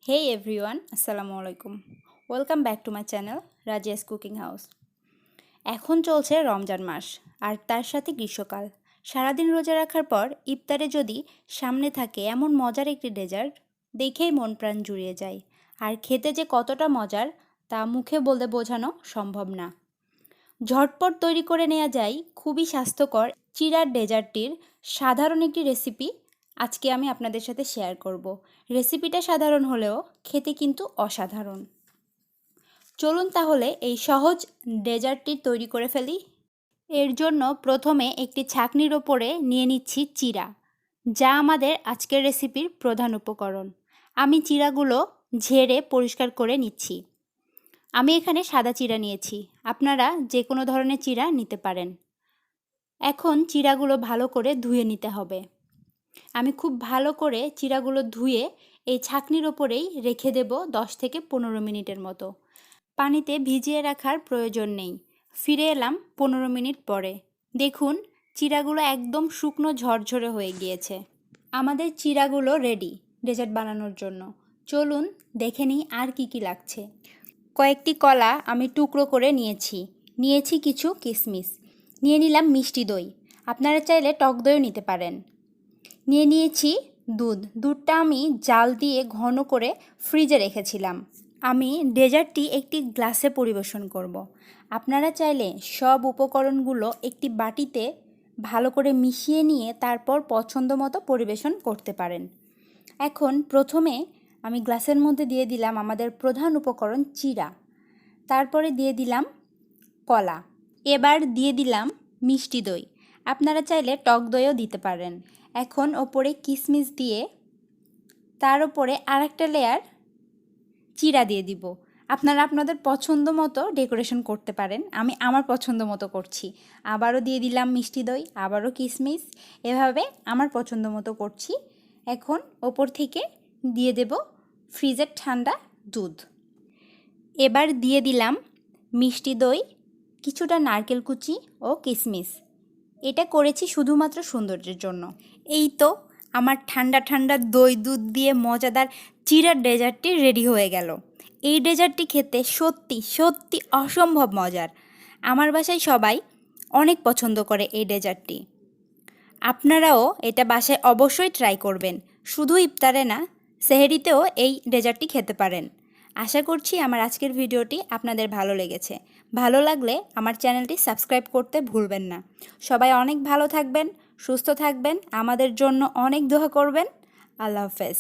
Hey everyone, Assalamu alaikum. Welcome back to my channel, Razias Cooking House. এখন চলছে রমজান মাস আর তার সাথে গ্রীষ্মকাল। সারাদিন রোজা রাখার পর ইফতারে যদি সামনে থাকে এমন মজার একটি ডেজার্ট, দেখেই মন প্রাণ জুড়িয়ে যায়। আর খেতে যে কতটা মজার তা মুখে বলতে বোঝানো সম্ভব না। ঝটপট তৈরি করে নেওয়া যায় খুবই স্বাস্থ্যকর চিরার ডেজার্টটির সাধারণ একটি রেসিপি আজকে আমি আপনাদের সাথে শেয়ার করব। রেসিপিটা সাধারণ হলেও খেতে কিন্তু অসাধারণ। চলুন তাহলে এই সহজ ডেজার্টটি তৈরি করে ফেলি। এর জন্য প্রথমে একটি ছাঁকনির ওপরে নিয়ে নিচ্ছি চিরা, যা আমাদের আজকের রেসিপির প্রধান উপকরণ। আমি চিরাগুলো ঝেড়ে পরিষ্কার করে নিচ্ছি। আমি এখানে সাদা চিরা নিয়েছি, আপনারা যে কোনো ধরনের চিরা নিতে পারেন। এখন চিরাগুলো ভালো করে ধুয়ে নিতে হবে। আমি খুব ভালো করে চিরাগুলো ধুয়ে এই ছাঁকনির ওপরেই রেখে দেব 10 থেকে 15 মিনিটের মতো। পানিতে ভিজিয়ে রাখার প্রয়োজন নেই। ফিরে এলাম 15 মিনিট পরে। দেখুন চিরাগুলো একদম শুকনো ঝরঝরে হয়ে গিয়েছে। আমাদের চিরাগুলো রেডি ডেজার্ট বানানোর জন্য। চলুন দেখে নিই আর কি কি লাগছে। কয়েকটি কলা আমি টুকরো করে নিয়েছি কিছু কিশমিশ, নিয়ে নিলাম মিষ্টি দই, আপনারা চাইলে টক দইও নিতে পারেন। নিয়েছি দুধটা আমি জাল দিয়ে ঘন করে ফ্রিজে রেখেছিলাম। আমি ডেজার্টটি একটি গ্লাসে পরিবেশন করব। আপনারা চাইলে সব উপকরণগুলো একটি বাটিতে ভালো করে মিশিয়ে নিয়ে তারপর পছন্দ মতো পরিবেশন করতে পারেন। এখন প্রথমে আমি গ্লাসের মধ্যে দিয়ে দিলাম আমাদের প্রধান উপকরণ চিরা, তারপরে দিয়ে দিলাম কলা, এবার দিয়ে দিলাম মিষ্টি দই, আপনারা চাইলে টক দইও দিতে পারেন। এখন ওপরে কিশমিশ দিয়ে তার উপরে আরেকটা লেয়ার চিরা দিয়ে দিব। আপনারা আপনাদের পছন্দ মতো ডেকোরেশন করতে পারেন, আমি আমার পছন্দ মতো করছি। আবারও দিয়ে দিলাম মিষ্টি দই, আবারও কিশমিশ, এভাবে আমার পছন্দ মতো করছি। এখন ওপর থেকে দিয়ে দেব ফ্রিজের ঠান্ডা দুধ। এবার দিয়ে দিলাম মিষ্টি দই, কিছুটা নারকেল কুচি ও কিশমিশ। এটা করেছি শুধুমাত্র সৌন্দর্যের জন্য। এই তো আমার ঠান্ডা ঠান্ডা দই দুধ দিয়ে মজাদার চিরার ডেজার্টটি রেডি হয়ে গেল। এই ডেজার্টটি খেতে সত্যি সত্যি অসম্ভব মজার। আমার বাসায় সবাই অনেক পছন্দ করে এই ডেজার্টটি। আপনারাও এটা বাসায় অবশ্যই ট্রাই করবেন। শুধু ইফতারে না, সেহরিতেও এই ডেজার্টটি খেতে পারেন। আশা করছি আমার আজকের ভিডিওটি আপনাদের ভালো লেগেছে। ভালো লাগলে আমার চ্যানেলটি সাবস্ক্রাইব করতে ভুলবেন না। সবাই অনেক ভালো থাকবেন, সুস্থ থাকবেন, আমাদের জন্য অনেক দোয়া করবেন। আল্লাহ হাফেজ।